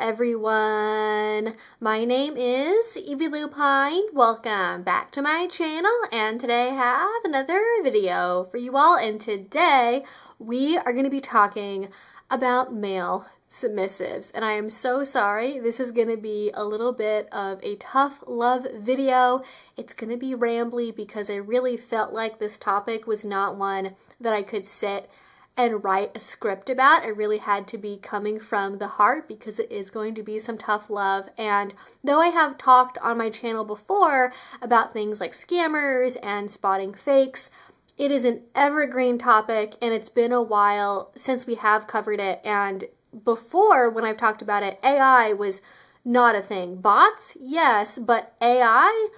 everyone. My name is Evie Lupine. Welcome back to my channel, and today I have another video for you all, and today we are going to be talking about male submissives, and I am so sorry. This is going to be a little bit of a tough love video. It's going to be rambly because I really felt like this topic was not one that I could sit and write a script about. It really had to be coming from the heart because it is going to be some tough love. And though I have talked on my channel before about things like scammers and spotting fakes, it is an evergreen topic, and it's been a while since we have covered it. And before, when I've talked about it, AI was not a thing. Bots, yes, but AI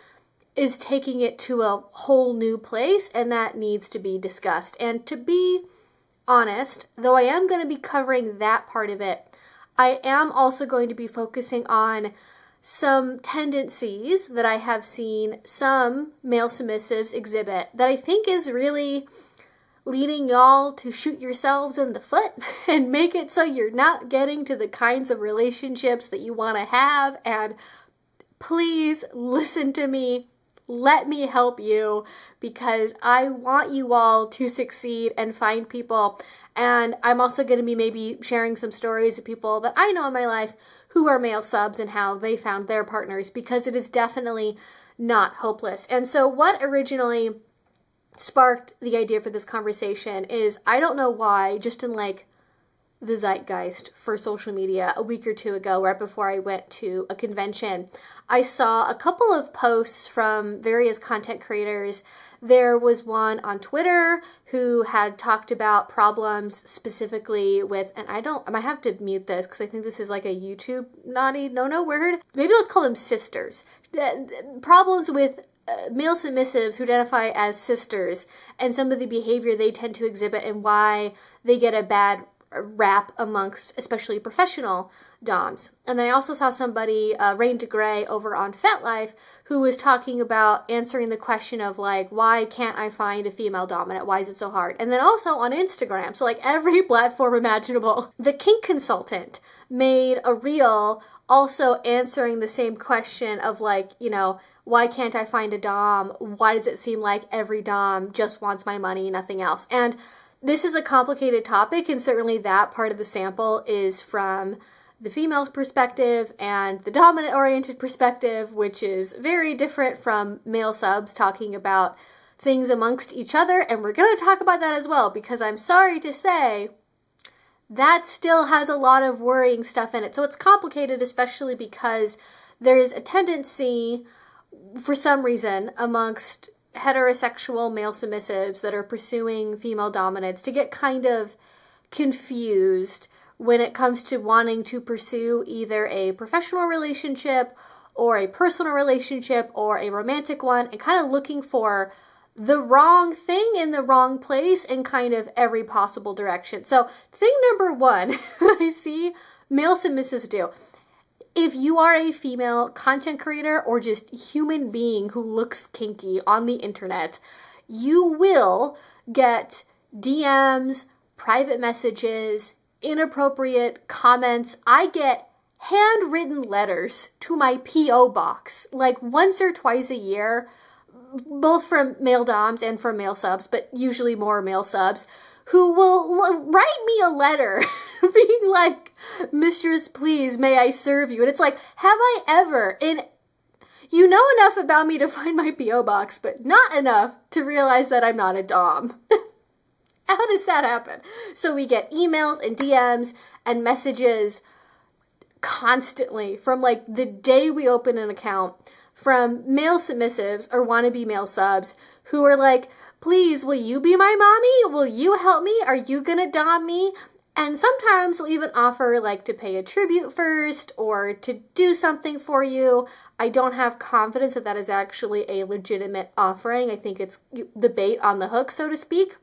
is taking it to a whole new place, and that needs to be discussed. And to be honest, though I am going to be covering that part of it, I am also going to be focusing on some tendencies that I have seen some male submissives exhibit that I think is really leading y'all to shoot yourselves in the foot and make it so you're not getting to the kinds of relationships that you want to have. And please listen to me. Let me help you, because I want you all to succeed and find people. And I'm also going to be maybe sharing some stories of people that I know in my life who are male subs and how they found their partners, because it is definitely not hopeless. And so what originally sparked the idea for this conversation is, I don't know why, just in like the zeitgeist for social media a week or two ago, right before I went to a convention, I saw a couple of posts from various content creators. There was one on Twitter who had talked about problems specifically with, and I might have to mute this because I think this is like a YouTube naughty no word. Maybe let's call them sisters. Problems with male submissives who identify as sisters, and some of the behavior they tend to exhibit and why they get a bad rap amongst especially professional doms. And then I also saw somebody, Rain to Gray over on FetLife, who was talking about answering the question of like, why can't I find a female dominant? Why is it so hard? And then also on Instagram, so like every platform imaginable. The kink consultant made a reel also answering the same question of like, you know, why can't I find a dom? Why does it seem like every dom just wants my money, nothing else? And this is a complicated topic, and certainly that part of the sample is from the female perspective and the dominant-oriented perspective, which is very different from male subs talking about things amongst each other, and we're going to talk about that as well, because I'm sorry to say that still has a lot of worrying stuff in it. So it's complicated, especially because there's a tendency, for some reason, amongst heterosexual male submissives that are pursuing female dominance to get kind of confused when it comes to wanting to pursue either a professional relationship or a personal relationship or a romantic one, and kind of looking for the wrong thing in the wrong place in kind of every possible direction. So thing number one I see male submissives do: if you are a female content creator or just human being who looks kinky on the internet, you will get DMs, private messages, inappropriate comments. I get handwritten letters to my P.O. box like once or twice a year, both from male doms and from male subs, but usually more male subs, who will write me a letter being like, "Mistress, please, may I serve you?" And it's like, have I ever, and you know enough about me to find my P.O. box, but not enough to realize that I'm not a dom. How does that happen? So we get emails and DMs and messages constantly from like the day we open an account from male submissives or wannabe male subs who are like, "Please, will you be my mommy? Will you help me? Are you gonna dom me?" And sometimes they'll even offer like to pay a tribute first or to do something for you. I don't have confidence that that is actually a legitimate offering. I think it's the bait on the hook, so to speak.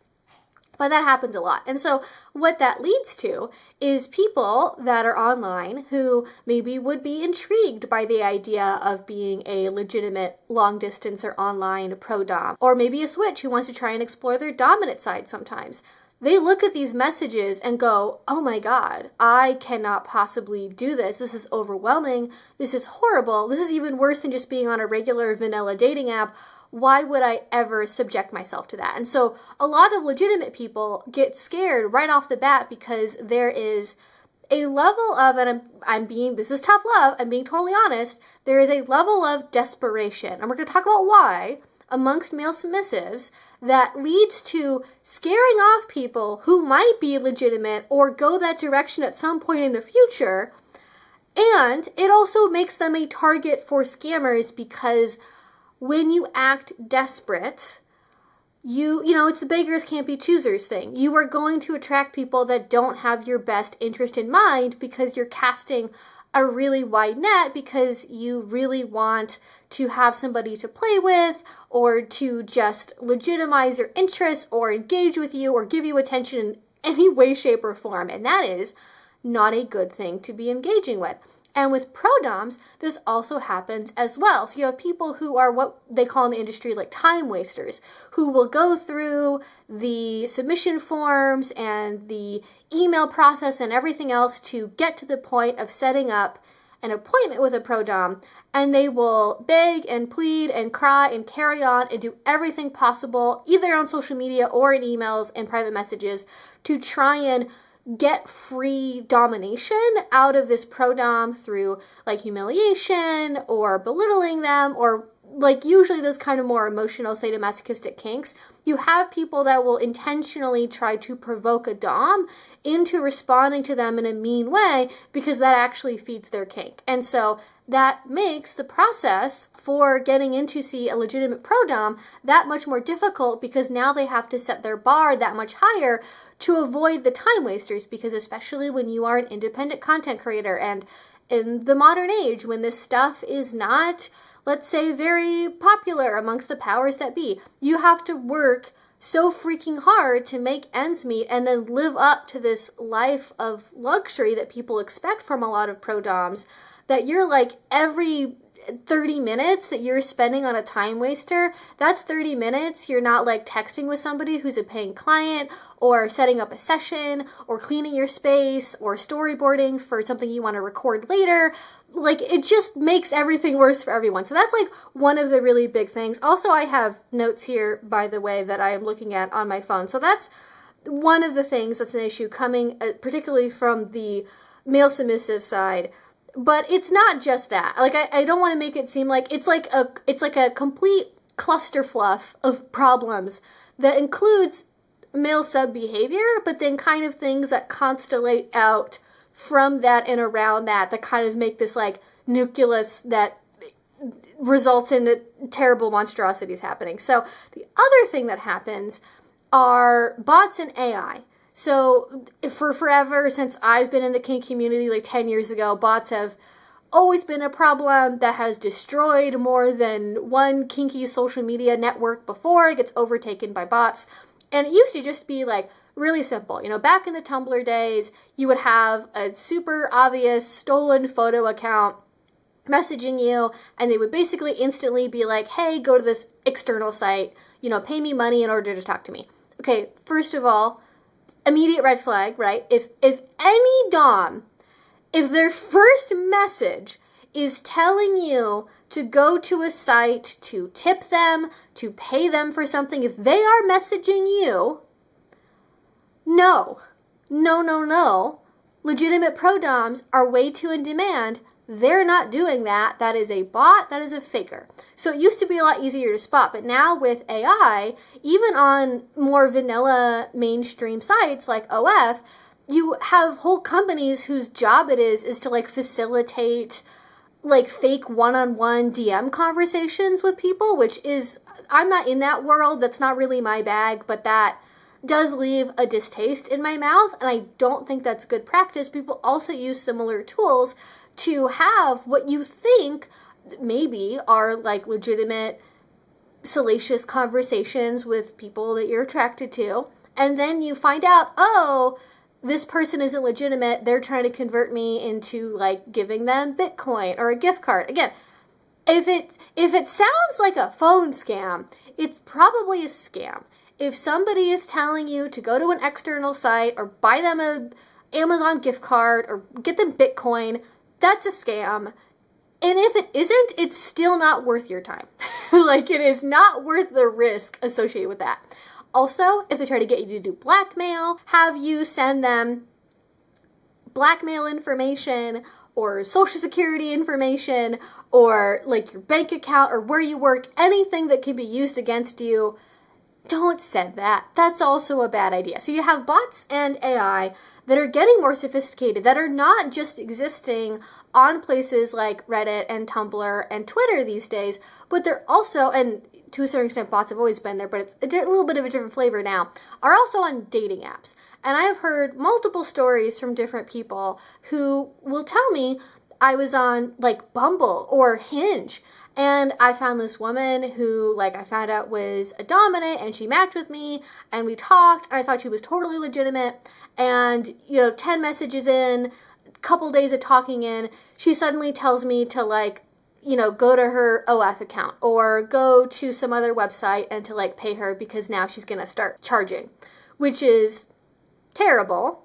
But that happens a lot. And so what that leads to is people that are online who maybe would be intrigued by the idea of being a legitimate long distance or online pro dom, or maybe a switch who wants to try and explore their dominant side sometimes. they look at these messages and go, oh my God, I cannot possibly do this. This is overwhelming. This is horrible. This is even worse than just being on a regular vanilla dating app. Why would I ever subject myself to that? And so a lot of legitimate people get scared right off the bat because there is a level of, and this is tough love, I'm being totally honest, there is a level of desperation. And we're going to talk about why amongst male submissives that leads to scaring off people who might be legitimate or go that direction at some point in the future. And it also makes them a target for scammers because when you act desperate, you know, it's the beggars can't be choosers thing. You are going to attract people that don't have your best interest in mind because you're casting a really wide net because you really want to have somebody to play with or to just legitimize your interests or engage with you or give you attention in any way, shape, or form. And that is not a good thing to be engaging with. And with prodoms, this also happens as well. So you have people who are what they call in the industry like time wasters, who will go through the submission forms and the email process and everything else to get to the point of setting up an appointment with a prodom, and they will beg and plead and cry and carry on and do everything possible, either on social media or in emails and private messages, to try and get free domination out of this prodom through like humiliation or belittling them or like usually those kind of more emotional sadomasochistic kinks. You have people that will intentionally try to provoke a dom into responding to them in a mean way because that actually feeds their kink. And so that makes the process for getting into, see, a legitimate prodom that much more difficult because now they have to set their bar that much higher to avoid the time wasters, because especially when you are an independent content creator and in the modern age when this stuff is not, let's say, very popular amongst the powers that be, you have to work so freaking hard to make ends meet and then live up to this life of luxury that people expect from a lot of prodoms, that you're like every 30 minutes that you're spending on a time waster, that's 30 minutes you're not like texting with somebody who's a paying client or setting up a session or cleaning your space or storyboarding for something you want to record later. Like, it just makes everything worse for everyone. So that's like one of the really big things. Also, I have notes here, by the way, that I am looking at on my phone. So that's one of the things that's an issue coming particularly from the male submissive side. But it's not just that. Like, I don't want to make it seem like it's like a complete clusterfluff of problems that includes male sub behavior, but then kind of things that constellate out from that and around that kind of make this like nucleus that results in terrible monstrosities happening. So the other thing that happens are bots and AI. So for forever, since I've been in the kink community, like 10 years ago, bots have always been a problem that has destroyed more than one kinky social media network before it gets overtaken by bots. And it used to just be like really simple. You know, back in the Tumblr days, you would have a super obvious stolen photo account messaging you, and they would basically instantly be like, hey, go to this external site, you know, pay me money in order to talk to me. Okay, first of all, immediate red flag, right? If any dom, if their first message is telling you to go to a site to tip them, to pay them for something, if they are messaging you, no. Legitimate prodoms are way too in demand. They're not doing that. That is a bot. That is a faker. So it used to be a lot easier to spot, but now with AI, even on more vanilla mainstream sites like OF, you have whole companies whose job it is to like facilitate like fake one-on-one DM conversations with people, which is, I'm not in that world. That's not really my bag, but that does leave a distaste in my mouth, and I don't think that's good practice. People also use similar tools to have what you think maybe are like legitimate salacious conversations with people that you're attracted to, and then you find out, oh, this person isn't legitimate, they're trying to convert me into like giving them Bitcoin or a gift card. Again, if it sounds like a phone scam, it's probably a scam. if somebody is telling you to go to an external site or buy them a Amazon gift card or get them Bitcoin, that's a scam. And if it isn't, it's still not worth your time. Like, it is not worth the risk associated with that. Also, if they try to get you to do blackmail, have you send them blackmail information or social security information or like your bank account or where you work, anything that can be used against you, don't send that. That's also a bad idea. So you have bots and AI that are getting more sophisticated, that are not just existing on places like Reddit and Tumblr and Twitter these days, but they're also, and to a certain extent bots have always been there, but it's a little bit of a different flavor now, are also on dating apps. And I have heard multiple stories from different people who will tell me, I was on like Bumble or Hinge, and I found this woman who, like, I found out was a dominant, and she matched with me, and we talked, and I thought she was totally legitimate, and, 10 messages in, a couple days of talking in, she suddenly tells me to, like, go to her OF account, or go to some other website and to, like, pay her because now she's gonna start charging, which is terrible.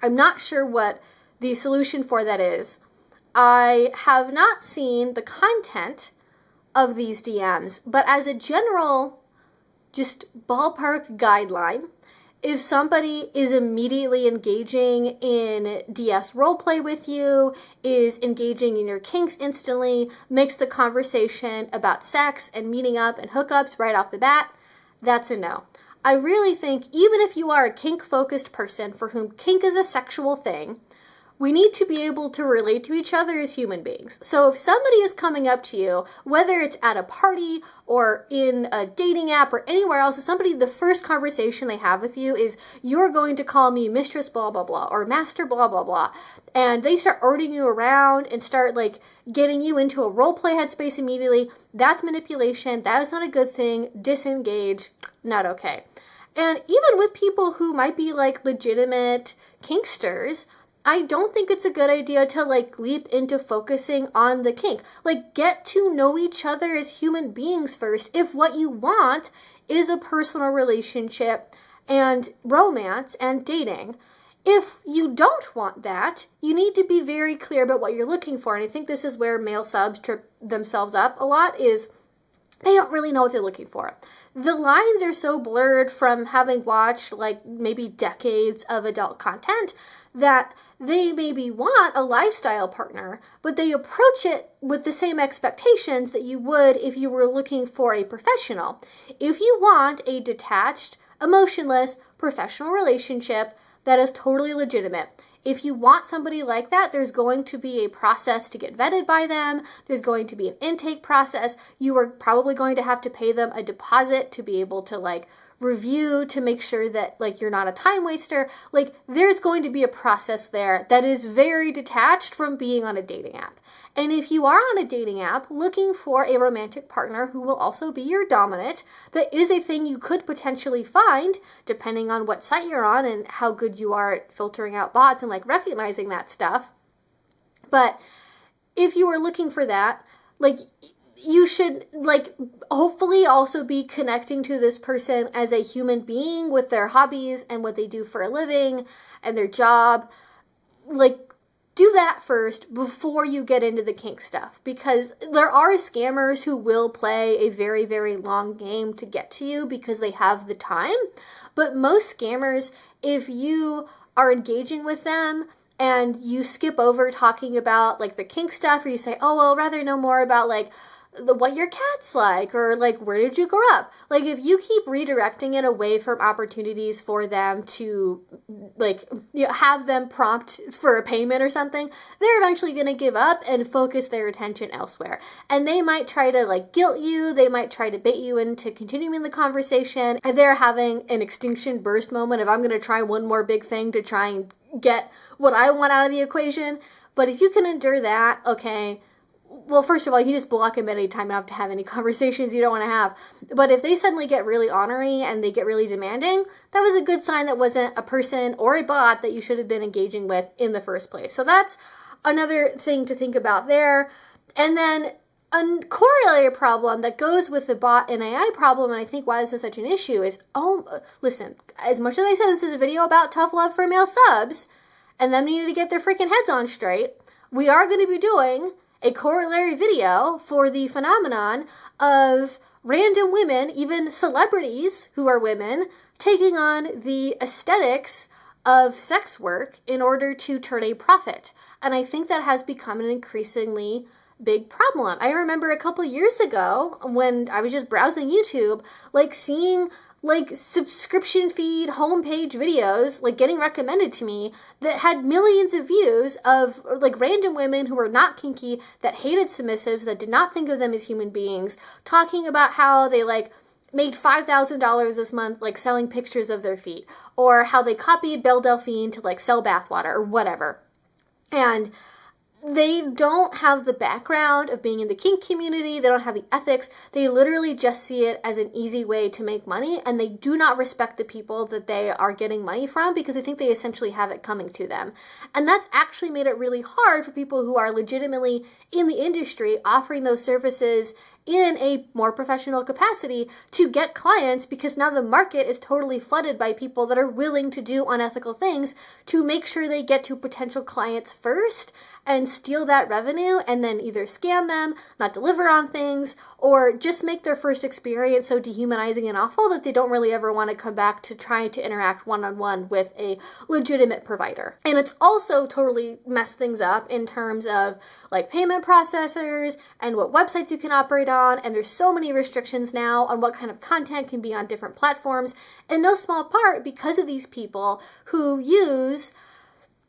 I'm not sure what the solution for that is. I have not seen the content of these DMs, but as a general, just ballpark guideline, if somebody is immediately engaging in DS roleplay with you, is engaging in your kinks instantly, makes the conversation about sex and meeting up and hookups right off the bat, that's a no. I really think even if you are a kink-focused person for whom kink is a sexual thing, we need to be able to relate to each other as human beings. So if somebody is coming up to you, whether it's at a party or in a dating app or anywhere else, if somebody, the first conversation they have with you is, you're going to call me mistress blah, blah, blah, or master blah, blah, blah, and they start ordering you around and start like getting you into a role play headspace immediately, that's manipulation. That is not a good thing. Disengage. Not okay. And even with people who might be like legitimate kinksters, I don't think it's a good idea to like leap into focusing on the kink. Like, get to know each other as human beings first. If what you want is a personal relationship and romance and dating. If you don't want that, you need to be very clear about what you're looking for. And I think this is where male subs trip themselves up a lot, is they don't really know what they're looking for. The lines are so blurred from having watched like maybe decades of adult content that they maybe want a lifestyle partner, but they approach it with the same expectations that you would if you were looking for a professional. If you want a detached, emotionless, professional relationship, that is totally legitimate. If you want somebody like that, there's going to be a process to get vetted by them. There's going to be an intake process. You are probably going to have to pay them a deposit to be able to like review, to make sure that like you're not a time waster. Like, there's going to be a process there that is very detached from being on a dating app. And if you are on a dating app looking for a romantic partner who will also be your dominant, that is a thing you could potentially find depending on what site you're on and how good you are at filtering out bots and like recognizing that stuff. But if you are looking for that, like, you should like hopefully also be connecting to this person as a human being with their hobbies and what they do for a living and their job. Like, do that first before you get into the kink stuff, because there are scammers who will play a very, very long game to get to you because they have the time. But most scammers, if you are engaging with them and you skip over talking about like the kink stuff, or you say, oh, well, I'd rather know more about like what your cat's like, or like where did you grow up, like if you keep redirecting it away from opportunities for them to like have them prompt for a payment or something, they're eventually going to give up and focus their attention elsewhere. And they might try to like guilt you, they might try to bait you into continuing the conversation, and they're having an extinction burst moment of, I'm going to try one more big thing to try and get what I want out of the equation. But if you can endure that, okay, well, first of all, you just block them at any time, not to have any conversations you don't want to have. But if they suddenly get really ornery and they get really demanding, that was a good sign that wasn't a person or a bot that you should have been engaging with in the first place. So that's another thing to think about there. And then a corollary problem that goes with the bot and AI problem, and I think why this is such an issue is, listen, as much as I said this is a video about tough love for male subs, and them needing to get their freaking heads on straight, we are going to be doing a corollary video for the phenomenon of random women, even celebrities who are women, taking on the aesthetics of sex work in order to turn a profit. And I think that has become an increasingly big problem. I remember a couple years ago when I was just browsing YouTube, like seeing like subscription feed homepage videos like getting recommended to me that had millions of views of like random women who were not kinky, that hated submissives, that did not think of them as human beings, talking about how they like made $5,000 this month like selling pictures of their feet, or how they copied Belle Delphine to like sell bathwater or whatever. And they don't have the background of being in the kink community. They don't have the ethics. They literally just see it as an easy way to make money, and they do not respect the people that they are getting money from because they think they essentially have it coming to them. And that's actually made it really hard for people who are legitimately in the industry offering those services in a more professional capacity to get clients, because now the market is totally flooded by people that are willing to do unethical things to make sure they get to potential clients first and steal that revenue and then either scam them, not deliver on things, or just make their first experience so dehumanizing and awful that they don't really ever want to come back to trying to interact one-on-one with a legitimate provider. And it's also totally messed things up in terms of like payment processors and what websites you can operate on, and there's so many restrictions now on what kind of content can be on different platforms, in no small part because of these people who use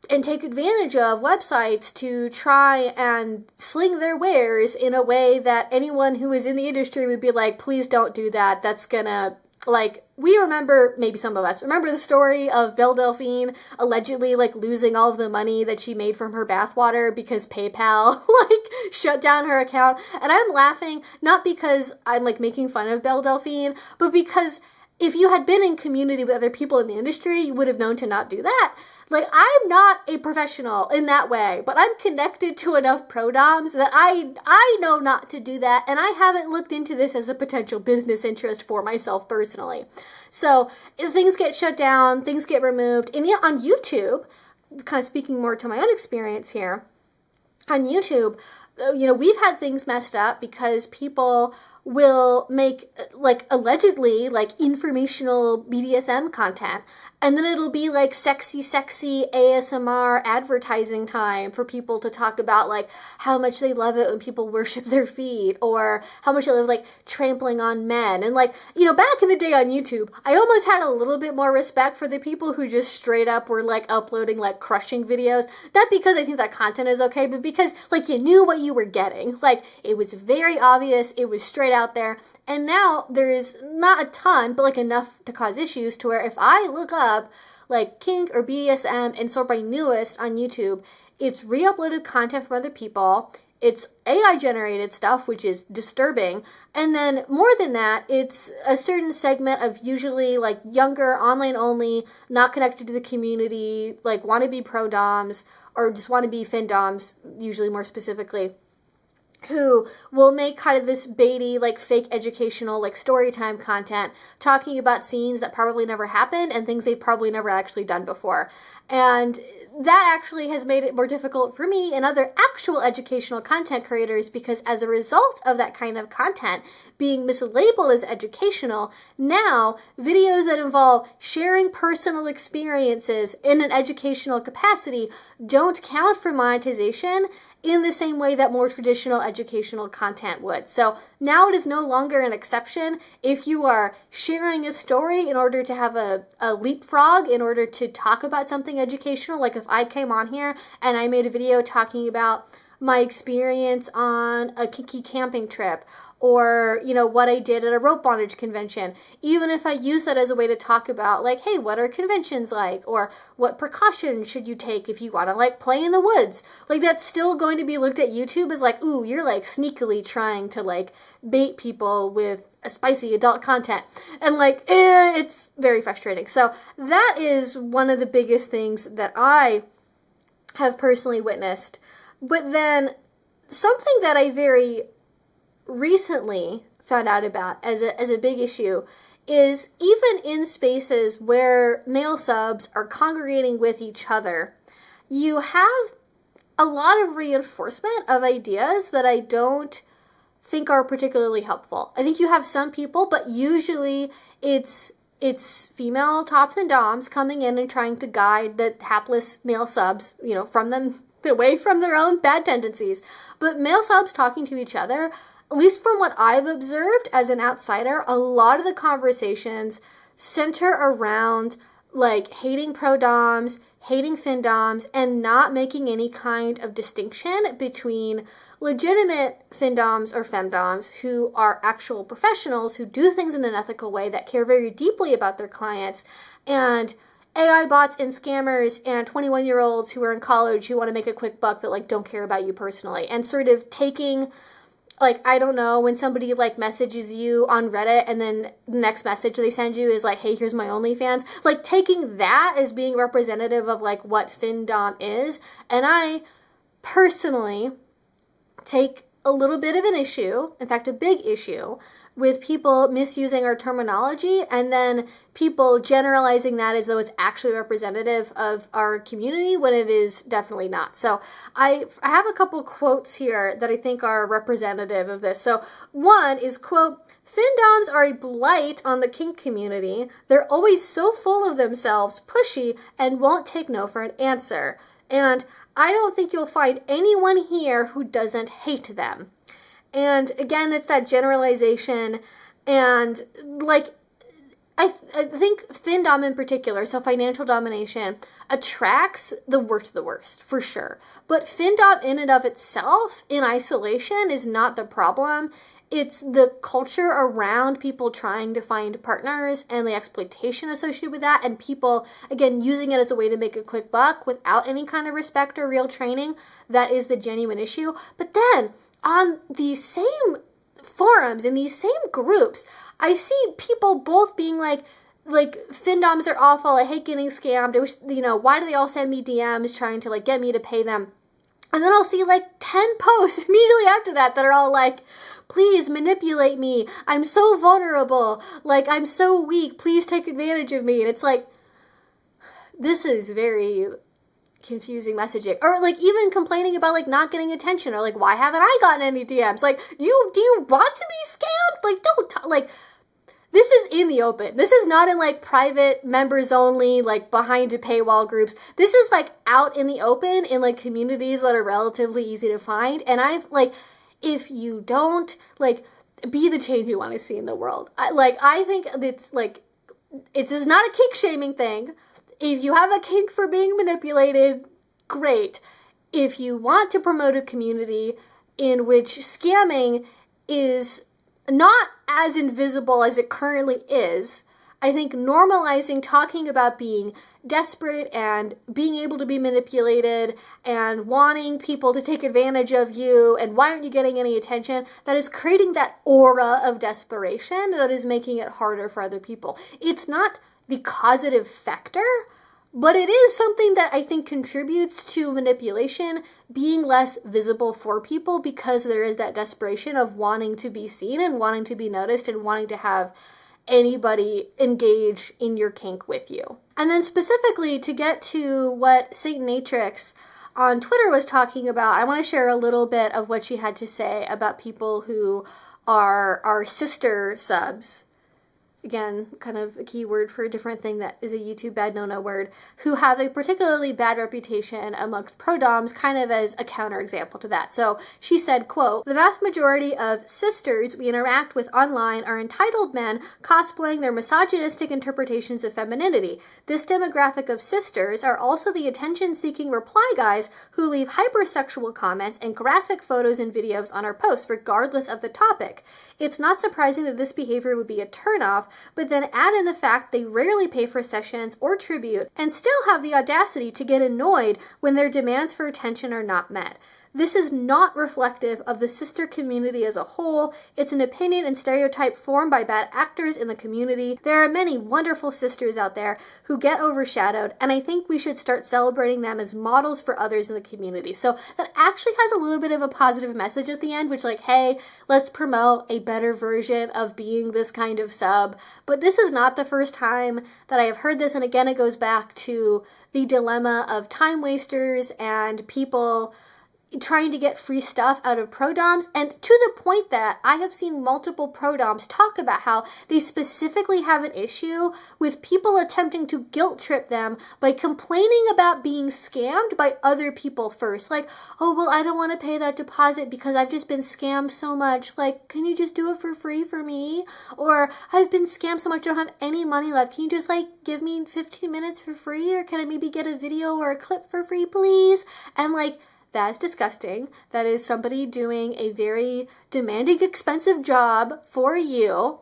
and take advantage of websites to try and sling their wares in a way that anyone who is in the industry would be like, please don't do that. That's gonna, like, we remember, maybe some of us remember the story of Belle Delphine allegedly like losing all of the money that she made from her bathwater because PayPal like shut down her account. And I'm laughing not because I'm like making fun of Belle Delphine, but because if you had been in community with other people in the industry, you would have known to not do that. Like, I'm not a professional in that way, but I'm connected to enough pro-doms that I know not to do that, and I haven't looked into this as a potential business interest for myself personally. So, if things get shut down, things get removed, and yeah, on YouTube, kind of speaking more to my own experience here, on YouTube, you know, we've had things messed up because people will make like allegedly like informational BDSM content, and then it'll be like sexy ASMR advertising time for people to talk about like how much they love it when people worship their feet, or how much they love like trampling on men. And like, you know, back in the day on YouTube, I almost had a little bit more respect for the people who just straight up were like uploading like crushing videos, not because I think that content is okay, but because like you knew what you were getting. Like, it was very obvious, it was straight out there. And now there's not a ton, but like enough to cause issues to where if I look up like kink or BDSM and sort by newest on YouTube, it's re-uploaded content from other people, it's AI generated stuff, which is disturbing, and then more than that, it's a certain segment of usually like younger, online only, not connected to the community, like want to be pro-doms or just want to be fin-doms, usually more specifically, who will make kind of this baity, like fake educational, like story time content, talking about scenes that probably never happened and things they've probably never actually done before. And that actually has made it more difficult for me and other actual educational content creators, because as a result of that kind of content being mislabeled as educational, now videos that involve sharing personal experiences in an educational capacity don't count for monetization in the same way that more traditional educational content would. So now it is no longer an exception if you are sharing a story in order to have a leapfrog in order to talk about something educational. Like if I came on here and I made a video talking about my experience on a kinky camping trip, or, you know, what I did at a rope bondage convention, even if I use that as a way to talk about, like, hey, what are conventions like? Or what precautions should you take if you want to, like, play in the woods? Like, that's still going to be looked at YouTube as, like, ooh, you're, like, sneakily trying to, like, bait people with a spicy adult content. And, like, it's very frustrating. So that is one of the biggest things that I have personally witnessed. But then something that I very recently found out about as a big issue is even in spaces where male subs are congregating with each other, you have a lot of reinforcement of ideas that I don't think are particularly helpful. I think you have some people, but usually it's female tops and doms coming in and trying to guide the hapless male subs, from them away from their own bad tendencies. But male subs talking to each other, at least from what I've observed as an outsider, a lot of the conversations center around like hating pro-doms, hating fin-doms, and not making any kind of distinction between legitimate fin-doms or femdoms who are actual professionals who do things in an ethical way that care very deeply about their clients, and AI bots and scammers and 21-year-olds who are in college who want to make a quick buck that like don't care about you personally, and sort of taking, like, I don't know, when somebody like messages you on Reddit and then the next message they send you is like, hey, here's my OnlyFans, like taking that as being representative of like what findom is. And I personally take a little bit of an issue, in fact, a big issue, with people misusing our terminology and then people generalizing that as though it's actually representative of our community when it is definitely not. So I have a couple quotes here that I think are representative of this. So one is, quote, "Findoms are a blight on the kink community. They're always so full of themselves, pushy, and won't take no for an answer. And I don't think you'll find anyone here who doesn't hate them." And again, it's that generalization, and like I think findom in particular, so financial domination, attracts the worst of the worst, for sure. But findom in and of itself, in isolation, is not the problem. It's the culture around people trying to find partners and the exploitation associated with that, and people, again, using it as a way to make a quick buck without any kind of respect or real training. That is the genuine issue. But then, on these same forums, in these same groups, I see people both being like findoms are awful, I hate getting scammed, I wish, why do they all send me DMs trying to like get me to pay them? And then I'll see like 10 posts immediately after that are all like, please manipulate me, I'm so vulnerable, like I'm so weak, please take advantage of me. And it's like, this is very confusing messaging. Or like even complaining about like not getting attention, or like, why haven't I gotten any DMs? Like, do you want to be scammed? Like, don't like, this is in the open. This is not in like private members only, like behind a paywall groups. This is like out in the open in like communities that are relatively easy to find. And I've like, if you don't like be the change you want to see in the world, I think it's like, this is not a kink shaming thing. If you have a kink for being manipulated, great. If you want to promote a community in which scamming is not as invisible as it currently is, I think normalizing talking about being desperate and being able to be manipulated and wanting people to take advantage of you and why aren't you getting any attention, that is creating that aura of desperation that is making it harder for other people. It's not the causative factor, but it is something that I think contributes to manipulation being less visible for people, because there is that desperation of wanting to be seen and wanting to be noticed and wanting to have anybody engage in your kink with you. And then specifically to get to what Satanatrix on Twitter was talking about, I want to share a little bit of what she had to say about people who are sister subs. Again, kind of a key word for a different thing that is a YouTube bad no-no word, who have a particularly bad reputation amongst pro-doms, kind of as a counterexample to that. So she said, quote, "The vast majority of sisters we interact with online are entitled men cosplaying their misogynistic interpretations of femininity. This demographic of sisters are also the attention-seeking reply guys who leave hypersexual comments and graphic photos and videos on our posts, regardless of the topic. It's not surprising that this behavior would be a turnoff, but then add in the fact they rarely pay for sessions or tribute and still have the audacity to get annoyed when their demands for attention are not met. This is not reflective of the sister community as a whole. It's an opinion and stereotype formed by bad actors in the community. There are many wonderful sisters out there who get overshadowed, and I think we should start celebrating them as models for others in the community. So that actually has a little bit of a positive message at the end, which like, hey, let's promote a better version of being this kind of sub. But this is not the first time that I have heard this, and again, it goes back to the dilemma of time wasters and people trying to get free stuff out of pro-doms, and to the point that I have seen multiple pro-doms talk about how they specifically have an issue with people attempting to guilt trip them by complaining about being scammed by other people first. Like, oh, well, I don't want to pay that deposit because I've just been scammed so much. Like, can you just do it for free for me? Or I've been scammed so much I don't have any money left. Can you just like give me 15 minutes for free? Or can I maybe get a video or a clip for free, please? And like, that's disgusting. That is somebody doing a very demanding, expensive job for you.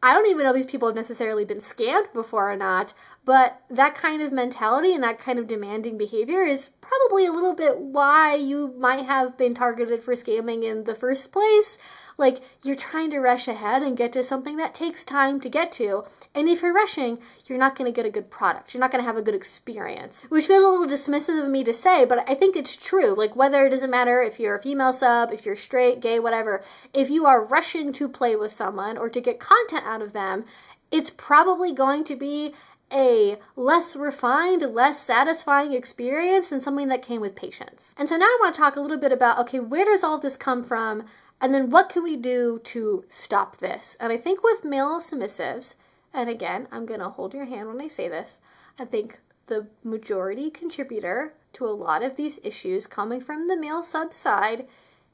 I don't even know if these people have necessarily been scammed before or not, but that kind of mentality and that kind of demanding behavior is probably a little bit why you might have been targeted for scamming in the first place. Like, you're trying to rush ahead and get to something that takes time to get to, and if you're rushing, you're not going to get a good product. You're not going to have a good experience, which feels a little dismissive of me to say, but I think it's true. Like, whether it doesn't matter if you're a female sub, if you're straight, gay, whatever, if you are rushing to play with someone or to get content out of them, it's probably going to be a less refined, less satisfying experience than something that came with patience. And so now I want to talk a little bit about, okay, where does all this come from? And then what can we do to stop this? And I think with male submissives, and again, I'm going to hold your hand when I say this, I think the majority contributor to a lot of these issues coming from the male sub side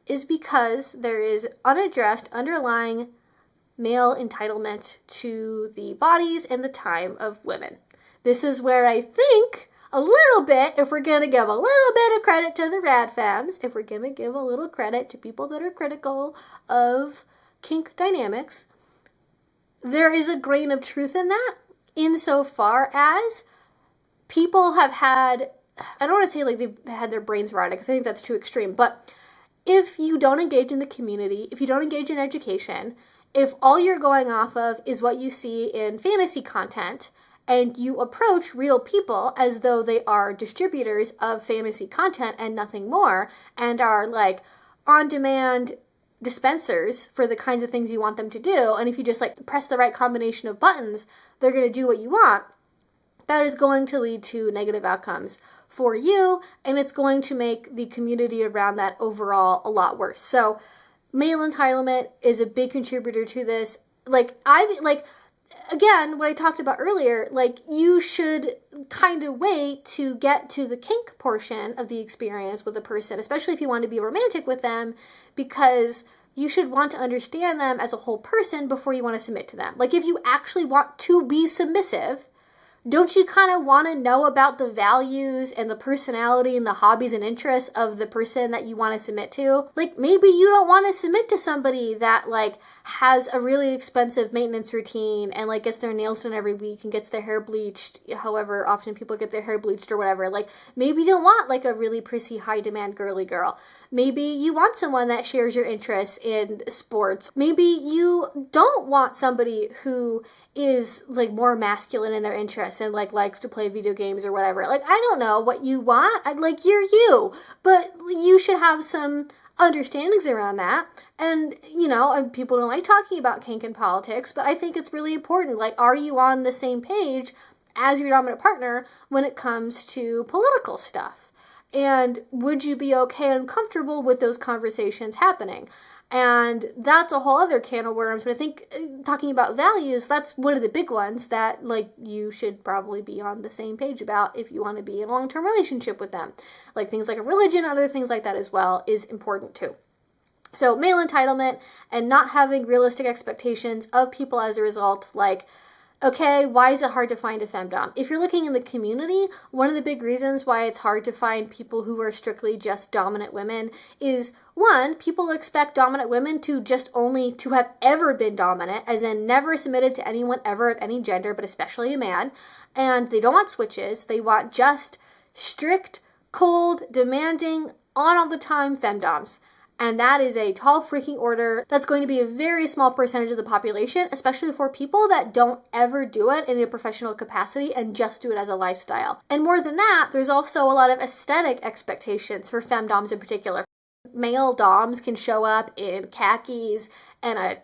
is because there is unaddressed underlying male entitlement to the bodies and the time of women. This is where I think a little bit, if we're going to give a little bit of credit to the rad femmes, if we're going to give a little credit to people that are critical of kink dynamics, there is a grain of truth in that, insofar as people have had, I don't want to say like they've had their brains rotted, because I think that's too extreme, but if you don't engage in the community, if you don't engage in education, if all you're going off of is what you see in fantasy content, and you approach real people as though they are distributors of fantasy content and nothing more, and are like on-demand dispensers for the kinds of things you want them to do, and if you just like press the right combination of buttons, they're going to do what you want, that is going to lead to negative outcomes for you, and it's going to make the community around that overall a lot worse. So male entitlement is a big contributor to this. Again, what I talked about earlier, like, you should kind of wait to get to the kink portion of the experience with a person, especially if you want to be romantic with them, because you should want to understand them as a whole person before you want to submit to them. Like, if you actually want to be submissive, don't you kind of want to know about the values and the personality and the hobbies and interests of the person that you want to submit to? Like, maybe you don't want to submit to somebody that, like, has a really expensive maintenance routine and, like, gets their nails done every week and gets their hair bleached, however often people get their hair bleached or whatever. Like, maybe you don't want, like, a really prissy, high-demand girly girl. Maybe you want someone that shares your interests in sports. Maybe you don't want somebody who is, like, more masculine in their interests and, like, likes to play video games or whatever. Like, I don't know what you want. Like, you're you. But you should have some understandings around that. And, you know, and people don't like talking about kink and politics, but I think it's really important. Like, are you on the same page as your dominant partner when it comes to political stuff? And would you be okay and comfortable with those conversations happening? And that's a whole other can of worms. But I think talking about values, that's one of the big ones that, like, you should probably be on the same page about if you want to be in a long-term relationship with them. Like, things like a religion, other things like that as well is important too. So male entitlement and not having realistic expectations of people as a result, like, okay, why is it hard to find a femdom? If you're looking in the community, one of the big reasons why it's hard to find people who are strictly just dominant women is, one, people expect dominant women to just only to have ever been dominant, as in never submitted to anyone ever of any gender, but especially a man. And they don't want switches. They want just strict, cold, demanding, on all the time femdoms. And that is a tall freaking order. That's going to be a very small percentage of the population, especially for people that don't ever do it in a professional capacity and just do it as a lifestyle. And more than that, there's also a lot of aesthetic expectations for femdoms in particular. Male doms can show up in khakis and a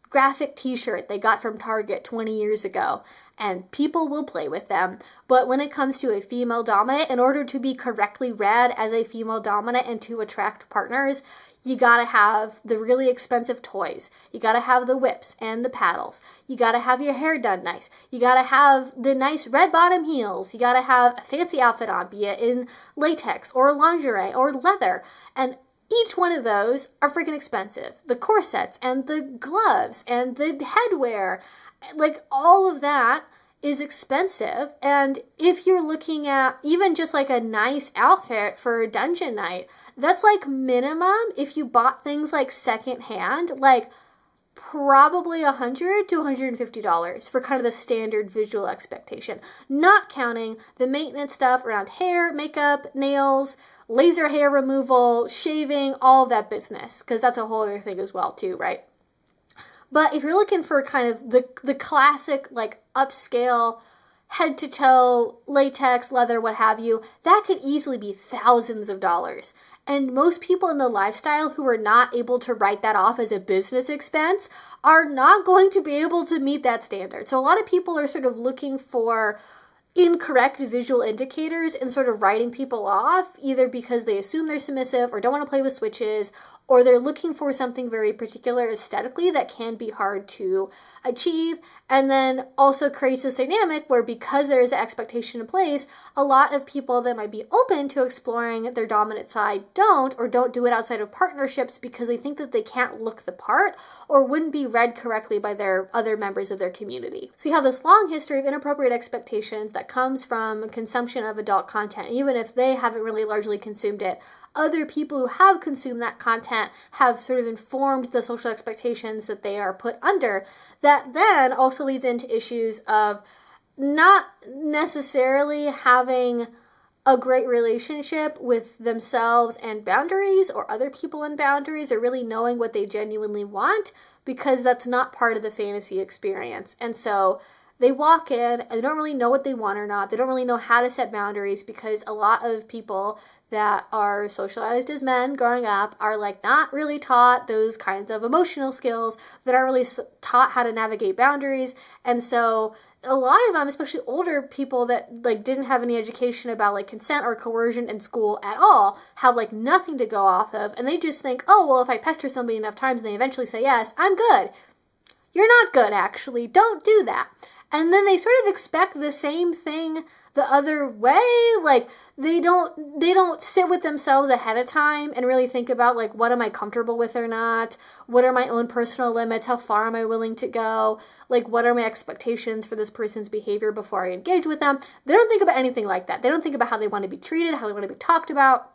graphic t-shirt they got from Target 20 years ago, and people will play with them. But when it comes to a female dominant, in order to be correctly read as a female dominant and to attract partners, you gotta have the really expensive toys. You gotta have the whips and the paddles. You gotta have your hair done nice. You gotta have the nice red bottom heels. You gotta have a fancy outfit on, be it in latex or lingerie or leather. And each one of those are freaking expensive. The corsets and the gloves and the headwear, like all of that is expensive. And if you're looking at even just like a nice outfit for a dungeon night, that's like minimum, if you bought things like secondhand, like probably $100 to $150 for kind of the standard visual expectation, not counting the maintenance stuff around hair, makeup, nails, laser hair removal, shaving, all that business, because that's a whole other thing as well too, right? But if you're looking for kind of the classic, like upscale, head to toe, latex, leather, what have you, that could easily be thousands of dollars. And most people in the lifestyle who are not able to write that off as a business expense are not going to be able to meet that standard. So a lot of people are sort of looking for incorrect visual indicators and sort of writing people off, either because they assume they're submissive or don't want to play with switches, or they're looking for something very particular aesthetically that can be hard to achieve, and then also creates this dynamic where, because there is an expectation in place, a lot of people that might be open to exploring their dominant side don't, or don't do it outside of partnerships because they think that they can't look the part or wouldn't be read correctly by their other members of their community. So you have this long history of inappropriate expectations that comes from consumption of adult content, even if they haven't really largely consumed it. Other people who have consumed that content have sort of informed the social expectations that they are put under. That then also leads into issues of not necessarily having a great relationship with themselves and boundaries, or other people and boundaries, or really knowing what they genuinely want, because that's not part of the fantasy experience. And so they walk in and they don't really know what they want or not. They don't really know how to set boundaries, because a lot of people that are socialized as men growing up are like not really taught those kinds of emotional skills, that are really taught how to navigate boundaries. And so a lot of them, especially older people that like didn't have any education about like consent or coercion in school at all, have like nothing to go off of, and they just think, oh well, if I pester somebody enough times and they eventually say yes, I'm good. You're not good, actually. Don't do that. And then they sort of expect the same thing the other way. Like they don't sit with themselves ahead of time and really think about like, what am I comfortable with or not? What are my own personal limits? How far am I willing to go? Like, what are my expectations for this person's behavior before I engage with them? They don't think about anything like that. They don't think about how they want to be treated, how they want to be talked about,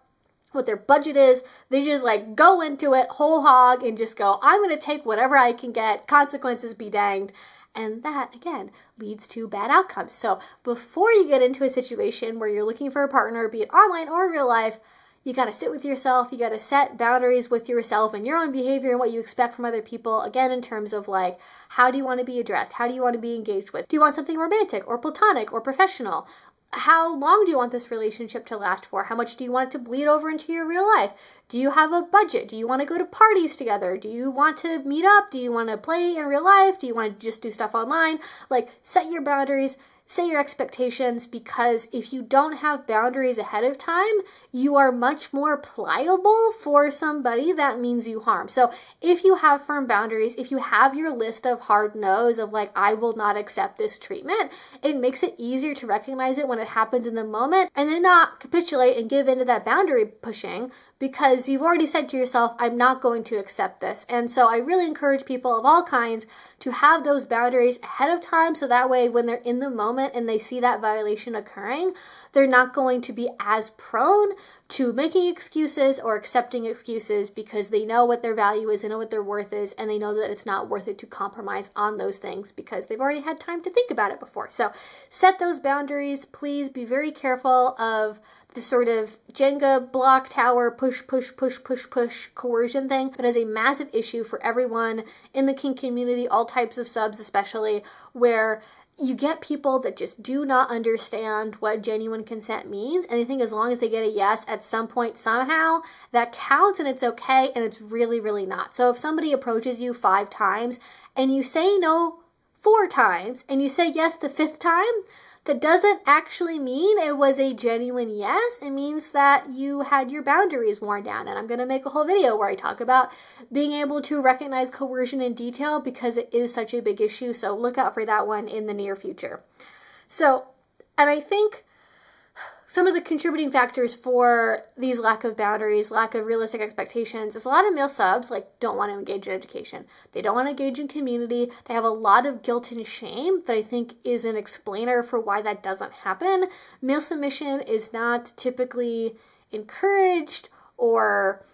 what their budget is. They just like go into it whole hog and just go, I'm going to take whatever I can get. Consequences be danged. And that, again, leads to bad outcomes. So before you get into a situation where you're looking for a partner, be it online or in real life, you got to sit with yourself. You got to set boundaries with yourself and your own behavior and what you expect from other people. Again, in terms of like, how do you want to be addressed? How do you want to be engaged with? Do you want something romantic or platonic or professional? How long do you want this relationship to last for? How much do you want it to bleed over into your real life? Do you have a budget? Do you want to go to parties together? Do you want to meet up? Do you want to play in real life? Do you want to just do stuff online? Like, set your boundaries, set your expectations, because if you don't have boundaries ahead of time, you are much more pliable for somebody that means you harm. So if you have firm boundaries, if you have your list of hard no's of like, I will not accept this treatment, it makes it easier to recognize it when it happens in the moment, and then not capitulate and give into that boundary pushing, because you've already said to yourself, I'm not going to accept this. And so I really encourage people of all kinds to have those boundaries ahead of time, so that way when they're in the moment and they see that violation occurring, they're not going to be as prone to making excuses or accepting excuses, because they know what their value is, they know what their worth is, and they know that it's not worth it to compromise on those things because they've already had time to think about it before. So set those boundaries. Please be very careful of the sort of Jenga block tower push, push, push, push, push coercion thing that is a massive issue for everyone in the kink community, all types of subs especially, where you get people that just do not understand what genuine consent means, and they think as long as they get a yes at some point somehow, that counts and it's okay, and it's really, really not. So if somebody approaches you 5 times and you say no 4 times and you say yes the 5th time, that doesn't actually mean it was a genuine yes. It means that you had your boundaries worn down. And I'm going to make a whole video where I talk about being able to recognize coercion in detail because it is such a big issue. So look out for that one in the near future. So, and I think some of the contributing factors for these lack of boundaries, lack of realistic expectations, is a lot of male subs don't want to engage in education. They don't want to engage in community. They have a lot of guilt and shame that I think is an explainer for why that doesn't happen. Male submission is not typically encouraged or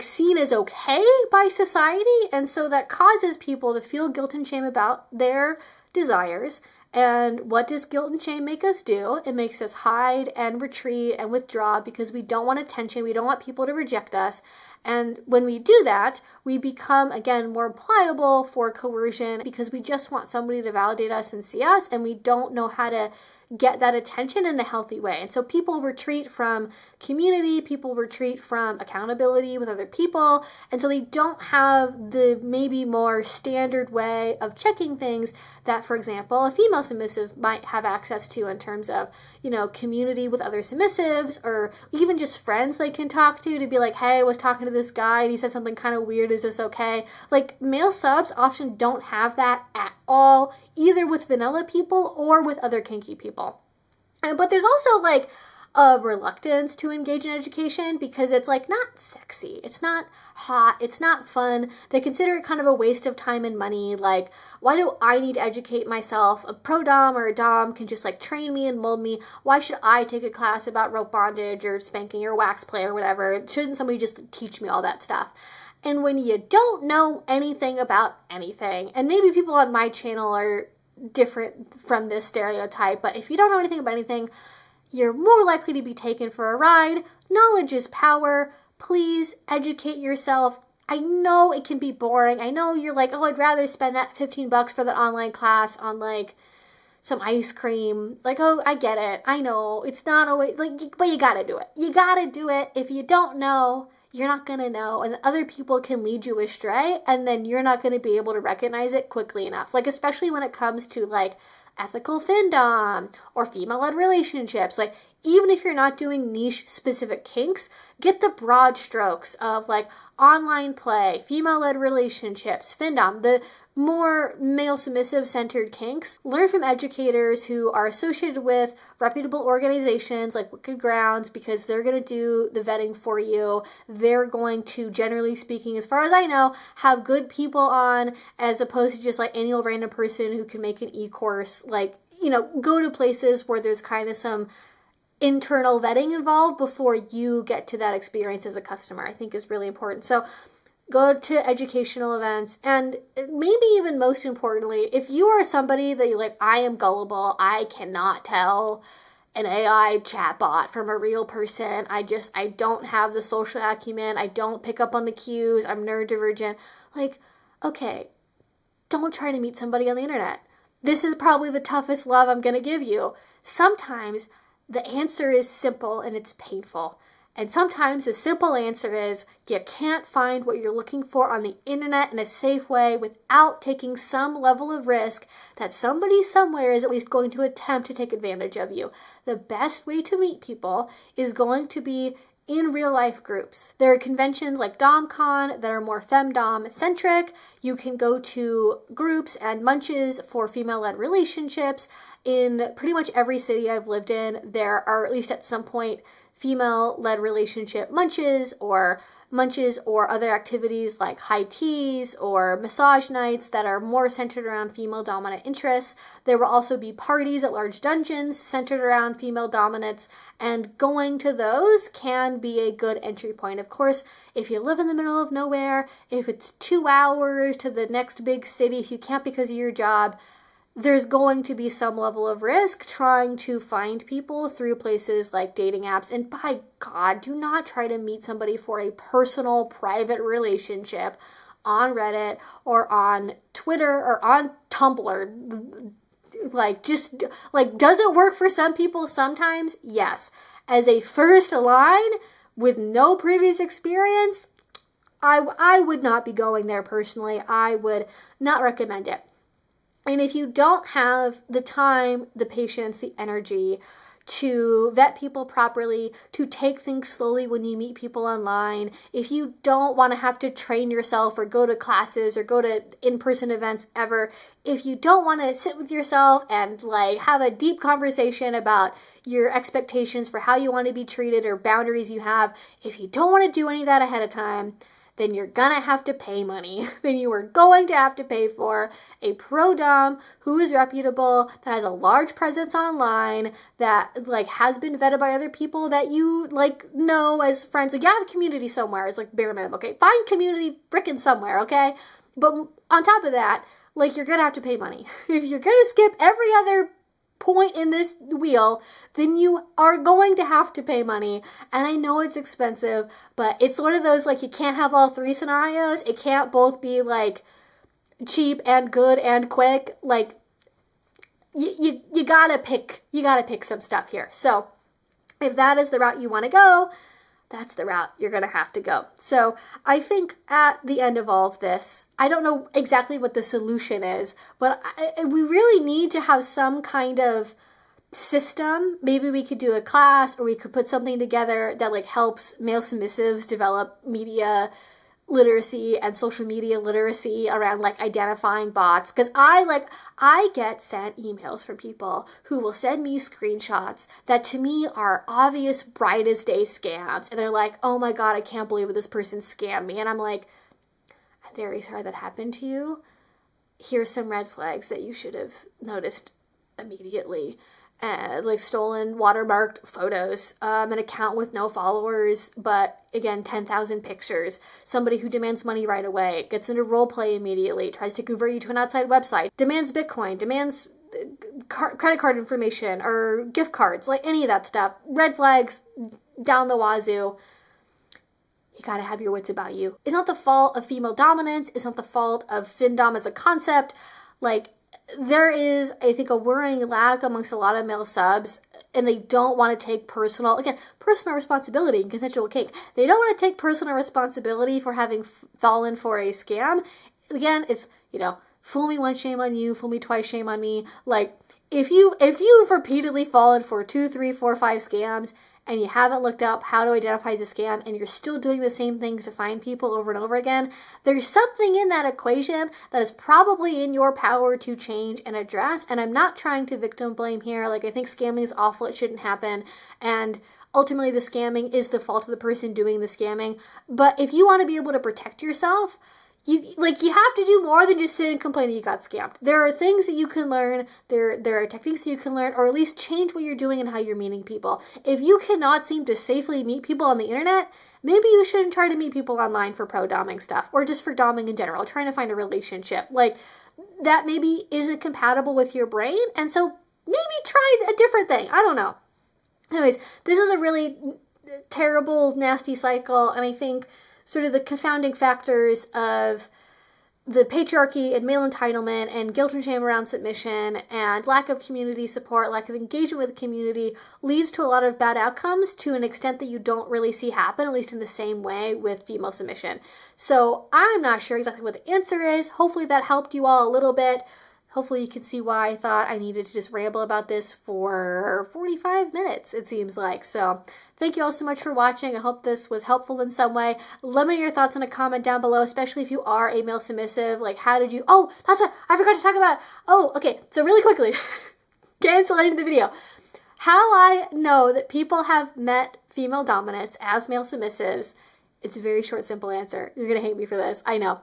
seen as okay by society, and so that causes people to feel guilt and shame about their desires. And what does guilt and shame make us do? It makes us hide and retreat and withdraw because we don't want attention. We don't want people to reject us. And when we do that, we become, again, more pliable for coercion because we just want somebody to validate us and see us, and we don't know how to get that attention in a healthy way. And so people retreat from community, people retreat from accountability with other people, and so they don't have the maybe more standard way of checking things that, for example, a female submissive might have access to in terms of, community with other submissives, or even just friends they can talk to be like, hey, I was talking to this guy and he said something kind of weird, is this okay? Male subs often don't have that at all, either with vanilla people or with other kinky people. But there's also a reluctance to engage in education because it's not sexy, it's not hot, it's not fun. They consider it kind of a waste of time and money. Why do I need to educate myself? A pro dom or a dom can just train me and mold me. Why should I take a class about rope bondage or spanking or wax play or whatever? Shouldn't somebody just teach me all that stuff? And when you don't know anything about anything, and maybe people on my channel are different from this stereotype, but if you don't know anything about anything, you're more likely to be taken for a ride. Knowledge is power. Please educate yourself. I know it can be boring. I know you're oh, I'd rather spend that $15 for the online class on some ice cream. Oh, I get it. I know it's not always but you gotta do it. You gotta do it. If you don't know, you're not gonna know, and other people can lead you astray, and then you're not gonna be able to recognize it quickly enough. Especially when it comes to ethical findom or female-led relationships. Even if you're not doing niche specific kinks, get the broad strokes of online play, female-led relationships, findom, the more male submissive centered kinks. Learn from educators who are associated with reputable organizations like Wicked Grounds, because they're going to do the vetting for you. They're going to, generally speaking, as far as I know, have good people on, as opposed to just any old random person who can make an e-course. Go to places where there's kind of some internal vetting involved before you get to that experience as a customer, I think is really important. So go to educational events, and maybe even most importantly, if you are somebody that you're I am gullible, I cannot tell an AI chatbot from a real person, I don't have the social acumen, I don't pick up on the cues, I'm neurodivergent, okay, don't try to meet somebody on the internet. This is probably the toughest love I'm going to give you. Sometimes the answer is simple and it's painful. And sometimes the simple answer is you can't find what you're looking for on the internet in a safe way without taking some level of risk that somebody somewhere is at least going to attempt to take advantage of you. The best way to meet people is going to be in real life groups. There are conventions like DomCon that are more femdom centric. You can go to groups and munches for female-led relationships. In pretty much every city I've lived in, there are at least at some point female-led relationship munches or other activities like high teas or massage nights that are more centered around female dominant interests. There will also be parties at large dungeons centered around female dominance, and going to those can be a good entry point. Of course, if you live in the middle of nowhere, if it's 2 hours to the next big city, if you can't because of your job, there's going to be some level of risk trying to find people through places like dating apps. And by God, do not try to meet somebody for a personal, private relationship on Reddit or on Twitter or on Tumblr. Like, just, like, does it work for some people sometimes? Yes. As a first line with no previous experience, I would not be going there personally. I would not recommend it. And if you don't have the time, the patience, the energy to vet people properly, to take things slowly when you meet people online, if you don't want to have to train yourself or go to classes or go to in-person events ever, if you don't want to sit with yourself and like have a deep conversation about your expectations for how you want to be treated or boundaries you have, if you don't want to do any of that ahead of time, then you're gonna have to pay money. Then you are going to have to pay for a pro dom who is reputable, that has a large presence online, that like has been vetted by other people that you like know as friends. Like, you have a community somewhere. It's like bare minimum. Okay, find community frickin' somewhere. Okay, but on top of that, like, you're gonna have to pay money. If you're gonna skip every other point in this wheel, then you are going to have to pay money. And I know it's expensive, but it's one of those, like, you can't have all three scenarios. It can't both be like cheap and good and quick. Like, you gotta pick some stuff here. So if that is the route you want to go, that's the route you're going to have to go. So I think at the end of all of this, I don't know exactly what the solution is, but we really need to have some kind of system. Maybe we could do a class, or we could put something together that like helps male submissives develop media literacy and social media literacy around like identifying bots. Because I get sent emails from people who will send me screenshots that to me are obvious bright as day scams, and they're like, oh my God, I can't believe this person scammed me. And I'm like, I'm very sorry that happened to you. Here's some red flags that you should have noticed immediately. Like stolen, watermarked photos, an account with no followers, but again, 10,000 pictures, somebody who demands money right away, gets into role play immediately, tries to convert you to an outside website, demands Bitcoin, demands credit card information or gift cards, like any of that stuff. Red flags down the wazoo. You gotta have your wits about you. It's not the fault of female dominance. It's not the fault of findom as a concept. Like, there is, I think, a worrying lack amongst a lot of male subs, and they don't want to take personal responsibility in consensual kink. They don't want to take personal responsibility for having fallen for a scam. Again, it's, fool me once, shame on you, fool me twice, shame on me. Like, if you've repeatedly fallen for 2, 3, 4, 5 scams, and you haven't looked up how to identify as a scam, and you're still doing the same things to find people over and over again, there's something in that equation that is probably in your power to change and address. And I'm not trying to victim blame here. Like, I think scamming is awful. It shouldn't happen. And ultimately, the scamming is the fault of the person doing the scamming. But if you want to be able to protect yourself, you have to do more than just sit and complain that you got scammed. There are things that you can learn. There are techniques that you can learn, or at least change what you're doing and how you're meeting people. If you cannot seem to safely meet people on the internet, maybe you shouldn't try to meet people online for pro-doming stuff, or just for doming in general, trying to find a relationship. Like, that maybe isn't compatible with your brain, and so maybe try a different thing. I don't know. Anyways, this is a really terrible, nasty cycle, and I think sort of the confounding factors of the patriarchy and male entitlement and guilt and shame around submission and lack of community support, lack of engagement with the community, leads to a lot of bad outcomes to an extent that you don't really see happen, at least in the same way with female submission. So I'm not sure exactly what the answer is. Hopefully that helped you all a little bit. Hopefully you can see why I thought I needed to just ramble about this for 45 minutes, it seems like. So thank you all so much for watching. I hope this was helpful in some way. Let me know your thoughts in a comment down below, especially if you are a male submissive. Like, how did you... Oh, that's what I forgot to talk about. Oh, okay. So really quickly, cancel into the video. How I know that people have met female dominance as male submissives, it's a very short, simple answer. You're going to hate me for this. I know.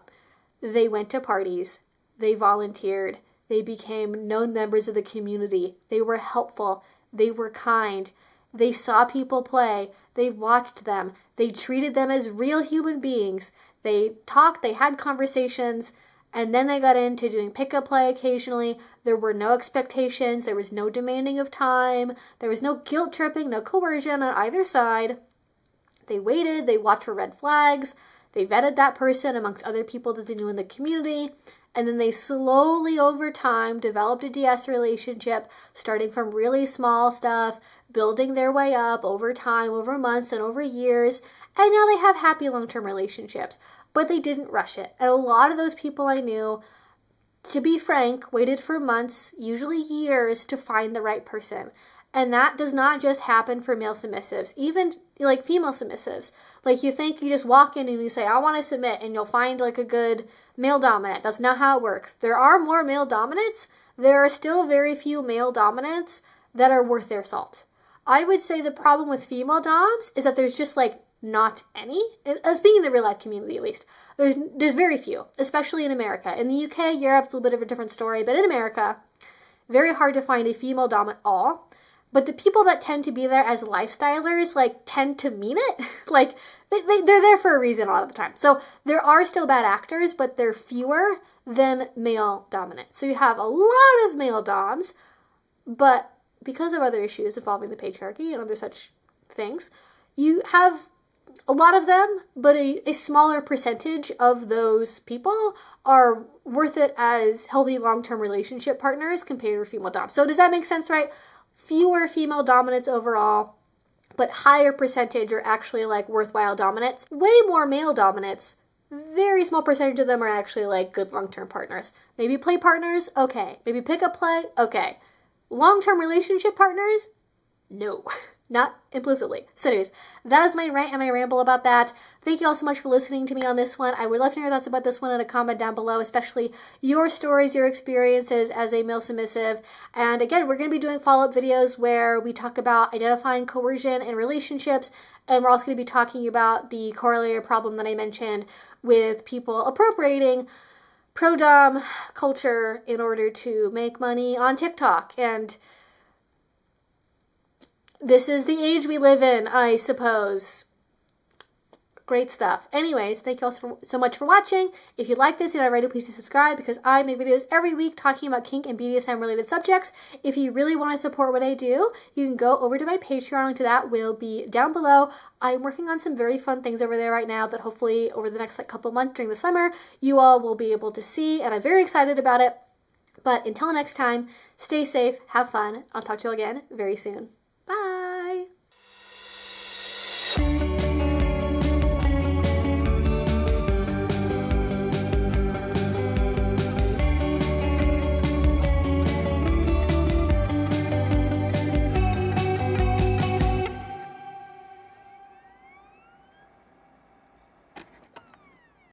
They went to parties. They volunteered. They became known members of the community. They were helpful. They were kind. They saw people play. They watched them. They treated them as real human beings. They talked. They had conversations. And then they got into doing pickup play occasionally. There were no expectations. There was no demanding of time. There was no guilt tripping, no coercion on either side. They waited. They watched for red flags. They vetted that person amongst other people that they knew in the community. And then they slowly, over time, developed a DS relationship, starting from really small stuff, building their way up over time, over months and over years. And now they have happy long-term relationships. But they didn't rush it. And a lot of those people I knew, to be frank, waited for months, usually years, to find the right person. And that does not just happen for male submissives, even like female submissives. Like you think you just walk in and you say, I want to submit, and you'll find like a good male dominant. That's not how it works. There are more male dominants. There are still very few male dominants that are worth their salt. I would say the problem with female doms is that there's just like not any, as being in the real life community at least. There's very few, especially in America. In the UK, Europe, it's a little bit of a different story, but in America, very hard to find a female dom at all. But the people that tend to be there as lifestylers, like, tend to mean it. Like, they're there for a reason a lot of the time. So there are still bad actors, but they're fewer than male dominant. So you have a lot of male doms, but because of other issues involving the patriarchy and other such things, you have a lot of them, but a smaller percentage of those people are worth it as healthy long-term relationship partners compared to female doms. So does that make sense, right? Fewer female dominants overall, but higher percentage are actually like worthwhile dominants. Way more male dominants, very small percentage of them are actually like good long-term partners. Maybe play partners, okay. Maybe pick up play, okay. Long-term relationship partners, no. Not implicitly. So anyways, that is my rant and my ramble about that. Thank you all so much for listening to me on this one. I would love to hear your thoughts about this one in a comment down below, especially your stories, your experiences as a male submissive. And again, we're going to be doing follow-up videos where we talk about identifying coercion in relationships, and we're also going to be talking about the corollary problem that I mentioned with people appropriating pro-dom culture in order to make money on TikTok. And this is the age we live in, I suppose. Great stuff. Anyways, thank you all so much for watching. If you like this and already, please do subscribe because I make videos every week talking about kink and BDSM related subjects. If you really want to support what I do, you can go over to my Patreon. Link to that will be down below. I'm working on some very fun things over there right now that hopefully over the next couple months during the summer, you all will be able to see, and I'm very excited about it. But until next time, stay safe, have fun. I'll talk to you all again very soon.